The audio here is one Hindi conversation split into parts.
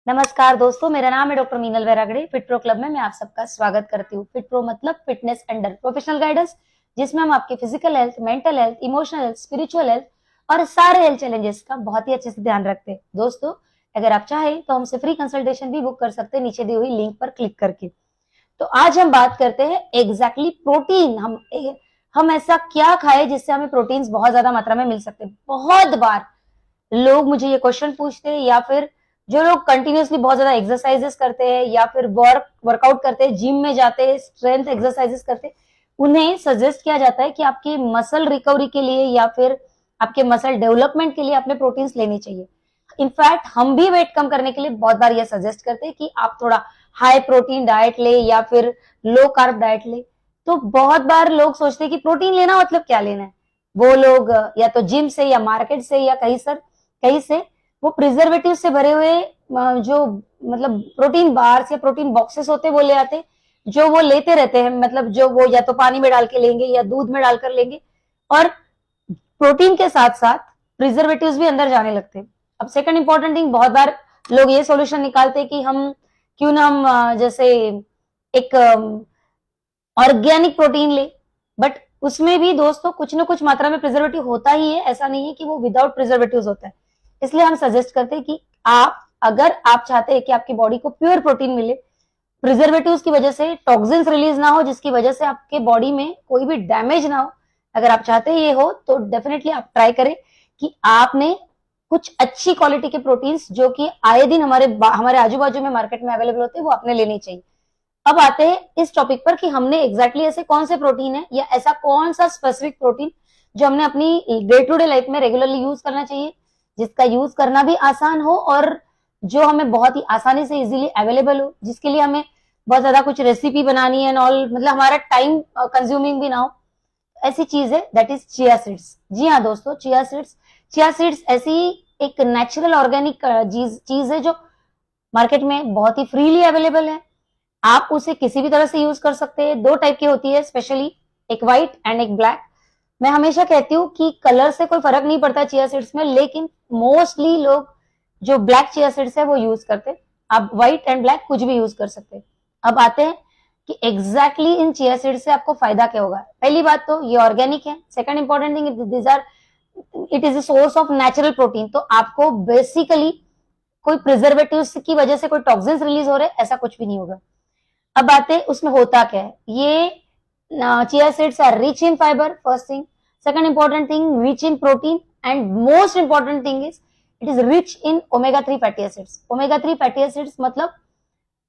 नमस्कार दोस्तों, मेरा नाम है doctor Meenal Vairagade. Fit pro club में मैं आप सबका स्वागत करती हूँ। फिट प्रो मतलब फिटनेस अंडर प्रोफेशनल गाइडेंस, जिसमें हम आपके physical health, mental health, emotional health, spiritual health और सारे हेल्थ चैलेंजेस का बहुत ही अच्छे से ध्यान रखते हैं। दोस्तों, अगर आप चाहें तो हमसे फ्री कंसल्टेशन भी बुक कर सकते हैं नीचे दी हुई लिंक पर क्लिक करके। तो आज हम बात करते हैं एग्जैक्टली प्रोटीन। हम ऐसा क्या खाए जिससे हमें प्रोटीन्स बहुत ज्यादा मात्रा में मिल सकते हैं। बहुत बार लोग मुझे ये क्वेश्चन पूछते हैं, या फिर जो लोग कंटिन्यूअसली बहुत ज्यादा एक्सरसाइजेस करते हैं या फिर वर्कआउट करते हैं, जिम में जाते हैं, स्ट्रेंथ एक्सरसाइजेस करते हैं, उन्हें सजेस्ट किया जाता है कि आपकी मसल रिकवरी के लिए या फिर आपके मसल डेवलपमेंट के लिए आपने प्रोटीन्स लेनी चाहिए। इनफैक्ट हम भी वेट कम करने के लिए बहुत बार ये सजेस्ट करते हैं कि आप थोड़ा हाई प्रोटीन डाइट ले या फिर लो कार्ब डाइट ले। तो बहुत बार लोग सोचते हैं कि प्रोटीन लेना मतलब क्या लेना है। वो लोग या तो जिम से या मार्केट से या कहीं से वो प्रिजर्वेटिव से भरे हुए जो मतलब प्रोटीन बार्स या प्रोटीन बॉक्सेस होते वो ले आते, जो वो लेते रहते हैं। मतलब जो वो या तो पानी में डाल के लेंगे या दूध में डालकर लेंगे, और प्रोटीन के साथ साथ प्रिजर्वेटिव्स भी अंदर जाने लगते हैं। अब सेकंड इंपॉर्टेंट थिंग, बहुत बार लोग ये सॉल्यूशन निकालते हैं कि हम क्यों ना हम जैसे एक ऑर्गेनिक प्रोटीन ले, बट उसमें भी दोस्तों कुछ ना कुछ मात्रा में प्रिजर्वेटिव होता ही है। ऐसा नहीं है कि वो विदाउट प्रिजर्वेटिव होता है। इसलिए हम सजेस्ट करते हैं कि अगर आप चाहते हैं कि आपकी बॉडी को प्योर प्रोटीन मिले, प्रिजर्वेटिव्स की वजह से टॉक्सिन्स रिलीज ना हो, जिसकी वजह से आपके बॉडी में कोई भी डैमेज ना हो, अगर आप चाहते हैं ये हो तो डेफिनेटली आप ट्राई करें कि आपने कुछ अच्छी क्वालिटी के प्रोटीन्स जो कि आए दिन हमारे आजू बाजू में मार्केट में अवेलेबल होते हैं वो आपने लेनी चाहिए। अब आते हैं इस टॉपिक पर कि हमने एग्जैक्टली ऐसे कौन से प्रोटीन है या ऐसा कौन सा स्पेसिफिक प्रोटीन जो हमने अपनी डे टू डे लाइफ में रेगुलरली यूज करना चाहिए, जिसका यूज करना भी आसान हो और जो हमें बहुत ही आसानी से इजीली अवेलेबल हो, जिसके लिए हमें बहुत ज्यादा कुछ रेसिपी बनानी है ऑल, मतलब हमारा टाइम कंज्यूमिंग भी ना हो। ऐसी चीज है दैट इज चिया सीड्स। जी हाँ दोस्तों, चिया सीड्स ऐसी एक नेचुरल ऑर्गेनिक चीज है जो मार्केट में बहुत ही फ्रीली अवेलेबल है। आप उसे किसी भी तरह से यूज कर सकते हैं। दो टाइप की होती है स्पेशली, एक व्हाइट एंड एक ब्लैक। मैं हमेशा कहती हूँ कि कलर से कोई फर्क नहीं पड़ता चिया सीड्स में, लेकिन मोस्टली लोग जो ब्लैक चिया सीड्स है वो यूज करते हैं। आप व्हाइट एंड ब्लैक कुछ भी यूज कर सकते हैं। अब आते हैं कि एग्जैक्टली इन चिया सीड्स से आपको फायदा क्या होगा। पहली बात तो ये ऑर्गेनिक है। Second important thing, it is a source of natural protein. तो आपको बेसिकली कोई प्रिजर्वेटिव्स की वजह से कोई टॉक्सिन्स रिलीज हो रहे ऐसा कुछ भी नहीं होगा। अब बातें उसमें होता क्या है। ये chia seeds are rich in fibre, first thing. Second important thing, rich in protein, and most important thing is it is rich in omega 3 fatty acids. Omega 3 fatty acids मतलब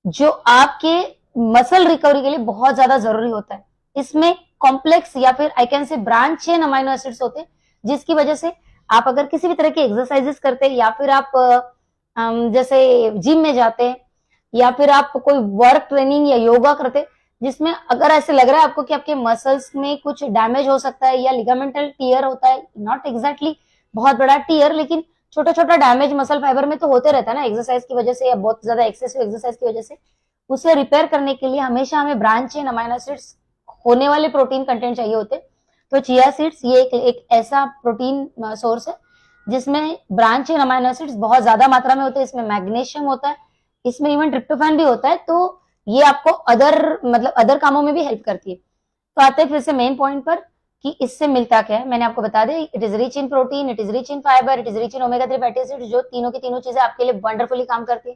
जो आपके मसल रिकवरी के लिए बहुत ज्यादा जरूरी होता है। इसमें कॉम्प्लेक्स या फिर I can say branch chain amino acids होते हैं, जिसकी वजह से आप अगर किसी भी तरह की एक्सरसाइजेस करते हैं या फिर आप जैसे जिम में जाते हैं या फिर आप कोई वर्क ट्रेनिंग या योगा करते, जिसमें अगर ऐसे लग रहा है आपको कि आपके मसल्स में कुछ डैमेज हो सकता है या लिगामेंटल टीयर होता है, नॉट एग्जैक्टली बहुत बड़ा टीयर, लेकिन छोटा छोटा डैमेज मसल फाइबर में तो होते रहता है ना एक्सरसाइज की वजह से या बहुत ज्यादा एक्सेसिव एक्सरसाइज की वजह से। उसे रिपेयर करने के लिए हमेशा हमें ब्रांच चेन अमाइनो एसिड्स होने वाले प्रोटीन कंटेंट चाहिए होते। तो चिया सीड्स ये एक ऐसा प्रोटीन सोर्स है जिसमें ब्रांच चेन अमाइनो एसिड्स बहुत ज्यादा मात्रा में होते हैं। इसमें मैग्नीशियम होता है, इसमें इवन ट्रिप्टोफैन भी होता है। तो ये आपको अदर कामों में भी हेल्प करती है। तो आते हैं फिर से मेन पॉइंट पर कि इससे मिलता क्या है। मैंने आपको बता दिया, it is rich in protein, it is rich in fibre, it is rich in omega 3 fatty acids, जो तीनों की तीनों चीजें आपके लिए वंडरफुली काम करती है।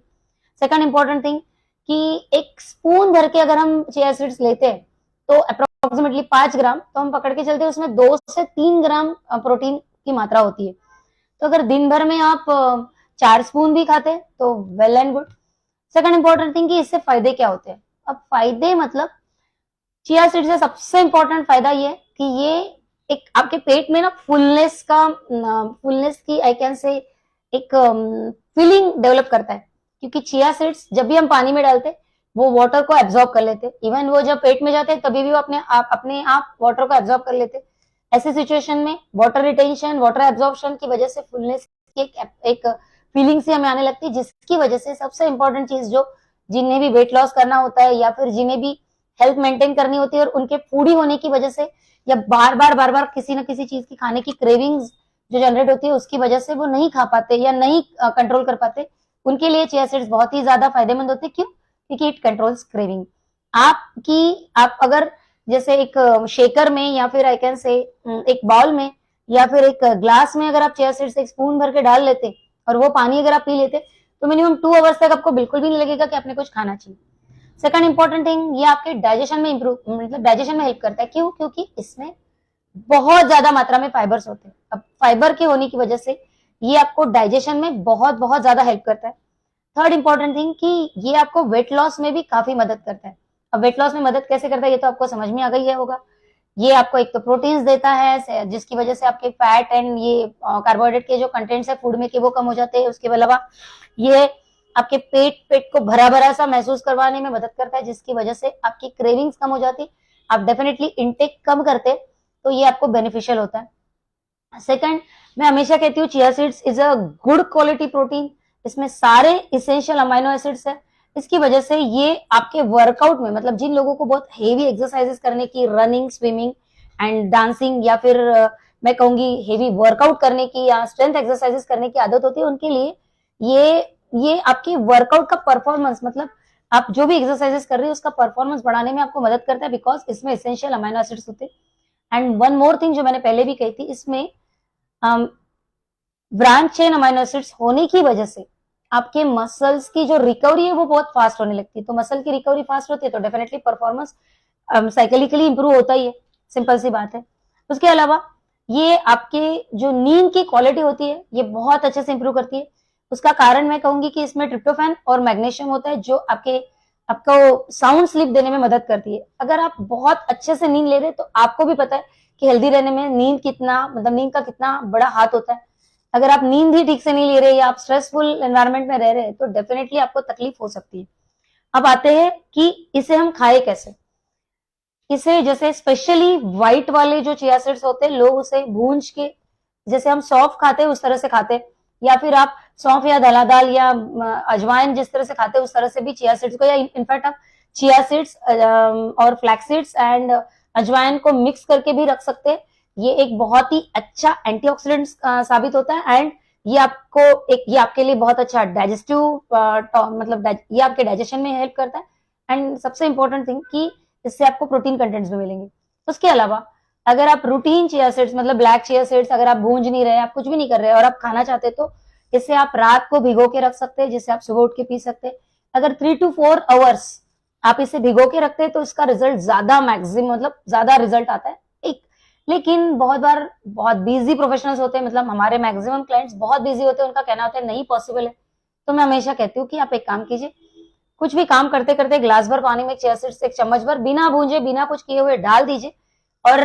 सेकंड इंपॉर्टेंट थिंग कि एक स्पून भर के अगर हम चिया सीड्स लेते हैं तो अप्रोक्सीमेटली 5 ग्राम, तो हम पकड़ के चलते हैं उसमें 2 से 3 ग्राम प्रोटीन की मात्रा होती है। तो अगर दिन भर में आप 4 स्पून भी खाते हैं तो well and good. Second important thing कि इससे फायदे क्या होते हैं। अब फायदे मतलब चिया सीड्स से सबसे इंपॉर्टेंट फायदा ये है कि ये एक आपके पेट में ना फुलनेस की आई कैन से एक फीलिंग डेवलप करता है, क्योंकि चिया सीड्स जब भी हम पानी में डालते वो वाटर को एब्जॉर्ब कर लेते। इवन वो जब पेट में जाते हैं तभी भी वो अपने आप वाटर को एब्जॉर्ब कर लेते। ऐसे सिचुएशन में वाटर रिटेंशन, वाटर एब्जॉर्प्शन की वजह से फुलनेस की एक फीलिंग सी हमें आने लगती है, जिसकी वजह से सबसे इंपॉर्टेंट चीज जो जिन्हें भी वेट लॉस करना होता है या फिर जिन्हें भी हेल्थ मेंटेन करनी होती है और उनके फूडी होने की वजह से या बार बार किसी न किसी चीज की खाने की क्रेविंग्स जो जनरेट होती है उसकी वजह से वो नहीं खा पाते या नहीं कंट्रोल कर पाते, उनके लिए चिया सीड्स बहुत ही ज्यादा फायदेमंद होते हैं। क्यों? क्योंकि इट कंट्रोल्स क्रेविंग। आप अगर जैसे एक शेकर में या फिर आई कैन से एक बाउल में या फिर एक ग्लास में अगर आप चिया सीड्स एक स्पून भर के डाल लेते और वो पानी अगर आप पी लेते तो मिनिमम 2 आवर्स तक आपको बिल्कुल भी नहीं लगेगा कि आपने कुछ खाना चाहिए। सेकंड इंपॉर्टेंट थिंग, ये आपके डाइजेशन में इंप्रूव मतलब डाइजेशन में हेल्प करता है। क्यों? क्योंकि इसमें बहुत ज्यादा मात्रा में फाइबर्स होते हैं। अब फाइबर के होने की वजह से ये आपको डाइजेशन में बहुत बहुत ज्यादा हेल्प करता है। थर्ड इंपॉर्टेंट थिंग कि ये आपको वेट लॉस में भी काफी मदद करता है। अब वेट लॉस में मदद कैसे करता है ये तो आपको समझ में आ गई है होगा। ये आपको एक तो प्रोटीन्स देता है जिसकी वजह से आपके फैट एंड ये कार्बोहाइड्रेट के जो कंटेंट्स है फूड में के वो कम हो जाते हैं। उसके अलावा ये आपके पेट को भरा भरा सा महसूस करवाने में मदद करता है जिसकी वजह से आपकी क्रेविंग्स कम हो जाती है। आप डेफिनेटली इनटेक कम करते तो ये आपको बेनिफिशियल होता है। सेकंड, मैं हमेशा कहती हूँ chia seeds is a good quality protein. इसमें सारे इसेंशियल अमाइनो एसिड्स है। इसकी वजह से ये आपके वर्कआउट में मतलब जिन लोगों को बहुत हेवी एक्सरसाइजेस करने की रनिंग स्विमिंग एंड डांसिंग या फिर मैं कहूंगी हेवी वर्कआउट करने की या स्ट्रेंथ एक्सरसाइजेस करने की आदत होती है उनके लिए ये आपकी वर्कआउट का परफॉर्मेंस मतलब आप जो भी एक्सरसाइजेस कर रहे हो उसका परफॉर्मेंस बढ़ाने में आपको मदद करता है बिकॉज इसमें एसेंशियल अमाइनो एसिड्स होते हैं। एंड वन मोर थिंग जो मैंने पहले भी कही थी, इसमें ब्रांच चेन अमाइनो एसिड्स होने की वजह से आपके मसल्स की जो रिकवरी है वो बहुत फास्ट होने लगती है। तो मसल की रिकवरी फास्ट होती है तो डेफिनेटली परफॉर्मेंस साइकिलिकली इंप्रूव होता ही है, सिंपल सी बात है। उसके अलावा ये आपके जो नींद की क्वालिटी होती है ये बहुत अच्छे से इंप्रूव करती है। उसका कारण मैं कहूंगी कि इसमें ट्रिप्टोफैन और मैग्नीशियम होता है जो आपको साउंड स्लीप देने में मदद करती है। अगर आप बहुत अच्छे से नींद ले रहे तो आपको भी पता है कि हेल्दी रहने में नींद का कितना बड़ा हाथ होता है। अगर आप नींद ही ठीक से नहीं ले रहे या आप स्ट्रेसफुल एनवायरनमेंट में रह रहे हैं तो डेफिनेटली आपको तकलीफ हो सकती है। अब आते हैं कि इसे हम खाए कैसे। इसे जैसे स्पेशली व्हाइट वाले जो चिया सीड्स होते हैं लोग उसे भूंज के जैसे हम सौंफ खाते हैं उस तरह से खाते हैं या फिर आप सौंफ या धला दाल या अजवाइन जिस तरह से खाते हैं उस तरह से भी चिया सीड्स को या इनफैक्ट आप चिया सीड्स और फ्लैक्स सीड्स एंड अजवाइन को मिक्स करके भी रख सकते हैं। ये एक बहुत ही अच्छा एंटीऑक्सीडेंट साबित होता है एंड ये आपके लिए बहुत अच्छा डाइजेस्टिव मतलब ये आपके डाइजेशन में हेल्प करता है। एंड सबसे इंपॉर्टेंट थिंग कि इससे आपको प्रोटीन कंटेंट्स भी मिलेंगे। उसके अलावा अगर आप रूटीन चिया सीड्स मतलब ब्लैक चिया सीड्स अगर आप भूंज नहीं रहे आप कुछ भी नहीं कर रहे और आप खाना चाहते तो इसे आप रात को भिगो के रख सकते हैं जिससे आप सुबह उठ के पी सकते हैं। अगर 3 to 4 आवर्स आप इसे भिगो के रखते हैं तो इसका रिजल्ट ज्यादा मैक्सिमम मतलब ज्यादा रिजल्ट आता है। एक लेकिन बहुत बार बहुत बिजी प्रोफेशनल्स होते हैं मतलब हमारे मैक्सिमम क्लाइंट्स बहुत बिजी होते हैं उनका कहना होता है नहीं पॉसिबल है। तो मैं हमेशा कहती हूँ कि आप एक काम कीजिए, कुछ भी काम करते करते ग्लास भर पानी में चिया सीड्स एक चम्मच भर बिना भूंजे बिना कुछ किए हुए डाल दीजिए और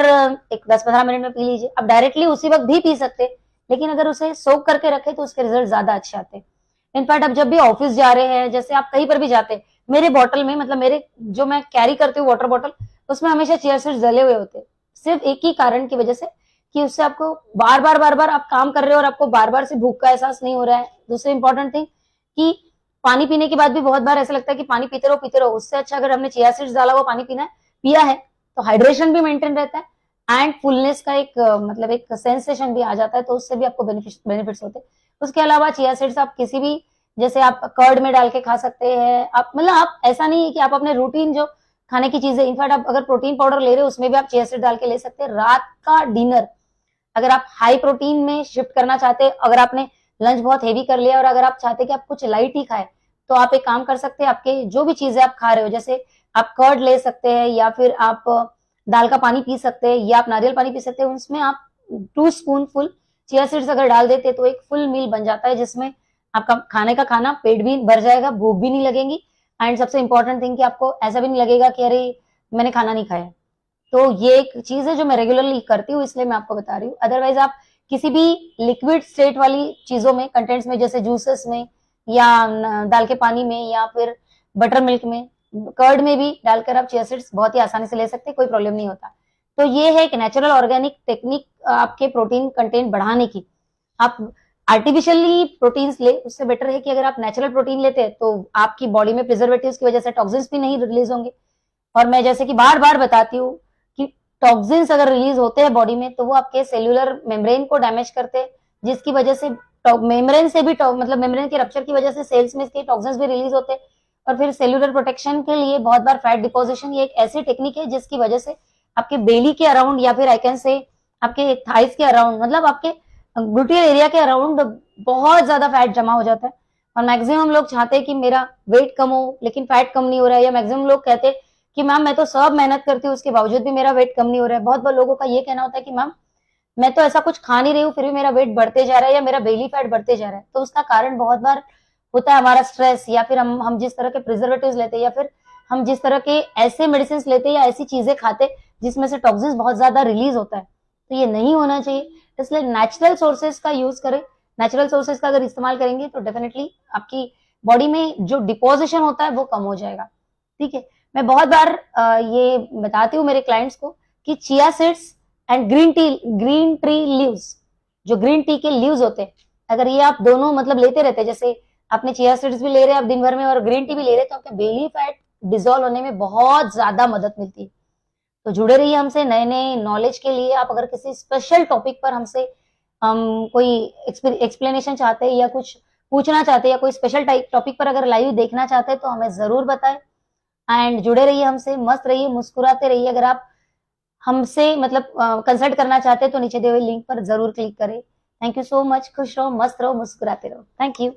एक 10-15 मिनट में पी लीजिए। अब डायरेक्टली उसी वक्त भी पी सकते हैं लेकिन अगर उसे सोक करके रखे तो उसके रिजल्ट ज्यादा अच्छे आते हैं। इनफैक्ट अब जब भी ऑफिस जा रहे हैं जैसे आप कहीं पर भी जाते हैं मेरे बॉटल में मतलब मेरे जो मैं कैरी करती हूँ वाटर बॉटल उसमें हमेशा चिया सीड्स डले हुए होते हैं सिर्फ एक ही कारण की वजह से कि उससे आपको बार बार आप काम कर रहे हो और आपको बार बार से भूख का एहसास नहीं हो रहा है। दूसरी इंपॉर्टेंट थिंग कि पानी पीने के बाद भी बहुत बार ऐसा लगता है कि पानी पीते रहो उससे अच्छा अगर हमने चिया सीड्स डाला हुआ पानी पिया है तो हाइड्रेशन भी मेंटेन रहता है एंड फुलनेस का एक मतलब एक सेंसेशन भी आ जाता है तो उससे भी आपको बेनिफिट्स होते हैं। उसके अलावा चिया सीड्स आप किसी भी जैसे आप कर्ड में डाल के खा सकते हैं। आप मतलब आप ऐसा नहीं है कि आप अपने रूटीन जो खाने की चीजें इनफैक्ट आप अगर प्रोटीन पाउडर ले रहे हो उसमें भी आप चिया सीड डाल के ले सकते हैं। रात का डिनर अगर आप हाई प्रोटीन में शिफ्ट करना चाहते हैं अगर आपने लंच बहुत हेवी कर लिया और अगर आप चाहते हैं कि आप कुछ लाइट ही खाए तो आप एक काम कर सकते हैं आपके जो भी चीजें आप खा रहे हो जैसे आप कर्ड ले सकते हैं या फिर आप दाल का पानी पी सकते हैं या आप नारियल पानी पी सकते हैं उसमें आप 2 स्पूनफुल चिया सीड्स अगर डाल देते तो एक फुल मील बन जाता है जिसमें आपका खाने का खाना पेट भी भर जाएगा भूख भी नहीं लगेगी एंड सबसे इंपॉर्टेंट थिंग कि आपको ऐसा भी नहीं लगेगा कि अरे मैंने खाना नहीं खाया। तो ये एक चीज है जो मैं रेगुलरली करती हूँ इसलिए मैं आपको बता रही हूँ। अदरवाइज आप किसी भी लिक्विड स्टेट वाली चीजों में कंटेंट्स में जैसे जूसेस में या दाल के पानी में या फिर बटर मिल्क में कर्ड में भी डालकर आप चिया सीड्स बहुत ही आसानी से ले सकते हैं कोई प्रॉब्लम नहीं होता। तो ये है एक नेचुरल ऑर्गेनिक टेक्निक आपके प्रोटीन कंटेंट बढ़ाने की। आप आर्टिफिशियली प्रोटीन्स ले उससे बेटर है कि अगर आप नेचुरल प्रोटीन लेते हैं तो आपकी बॉडी में प्रिजर्वेटिव्स की वजह से टॉक्सिन्स भी नहीं रिलीज होंगे। और मैं जैसे कि बार बार बताती हूँ कि टॉक्सिन्स अगर रिलीज होते हैं बॉडी में तो वो आपके सेल्यूलर मेम्ब्रेन को डैमेज करते हैं जिसकी वजह से मेम्ब्रेन से भी मतलब मेम्ब्रेन के रप्चर की वजह से सेल्स में इसके टॉक्सिन्स भी रिलीज होते हैं। और फिर सेल्यूलर प्रोटेक्शन के लिए बहुत बार फैट डिपोजिशन, ये एक ऐसी टेक्निक है जिसकी वजह से आपके बेली के अराउंड या फिर आई कैन से आपके थाइस के अराउंड, मतलब आपके ग्लूटियल एरिया के अराउंड बहुत ज्यादा फैट जमा हो जाता है। और मैक्सिमम लोग चाहते हैं कि मेरा वेट कम हो लेकिन फैट कम नहीं हो रहा है, या मैक्सिमम लोग कहते हैं कि मैम मैं तो सब मेहनत करती हूँ उसके बावजूद भी मेरा वेट कम नहीं हो रहा है। बहुत बार लोगों का ये कहना होता है कि मैम मैं तो ऐसा कुछ खा नहीं रही हूँ फिर भी मेरा वेट बढ़ते जा रहा है या मेरा बेली फैट बढ़ते जा रहा है। तो उसका कारण बहुत बार होता है हमारा स्ट्रेस, या फिर हम जिस तरह के प्रिजर्वेटिव्स लेते हैं, या फिर हम जिस तरह के ऐसे मेडिसिन लेते हैं या ऐसी चीजें खाते जिसमें से टॉक्सिन्स बहुत ज्यादा रिलीज होता है। तो ये नहीं होना चाहिए, इसलिए नेचुरल सोर्सेज का यूज करें। नेचुरल सोर्सेज का अगर इस्तेमाल करेंगे तो डेफिनेटली आपकी बॉडी में जो डिपोजिशन होता है वो कम हो जाएगा। ठीक है, मैं बहुत बार ये बताती हूँ मेरे क्लाइंट्स को कि chia seeds and green tree leaves, जो ग्रीन टी के लीव्स होते हैं, अगर ये आप दोनों मतलब लेते रहते, जैसे आपने चिया सीड्स भी ले रहे हैं आप दिन भर में और ग्रीन टी भी ले रहे, तो आपके बेली फैट डिसॉल्व होने में बहुत ज्यादा मदद मिलती है। तो जुड़े रहिए हमसे नए नए नॉलेज के लिए। आप अगर किसी स्पेशल टॉपिक पर हमसे कोई एक्सप्लेनेशन चाहते हैं या कुछ पूछना चाहते हैं या कोई स्पेशल टॉपिक पर अगर लाइव देखना चाहते हैं तो हमें जरूर बताएं। एंड जुड़े रहिए हमसे, मस्त रहिए, मुस्कुराते रहिए। अगर आप हमसे मतलब कंसल्ट करना चाहते हैं तो नीचे दिए हुए लिंक पर जरूर क्लिक करें। थैंक यू सो मच, खुश रहो, मस्त रहो, मुस्कुराते रहो। Thank you.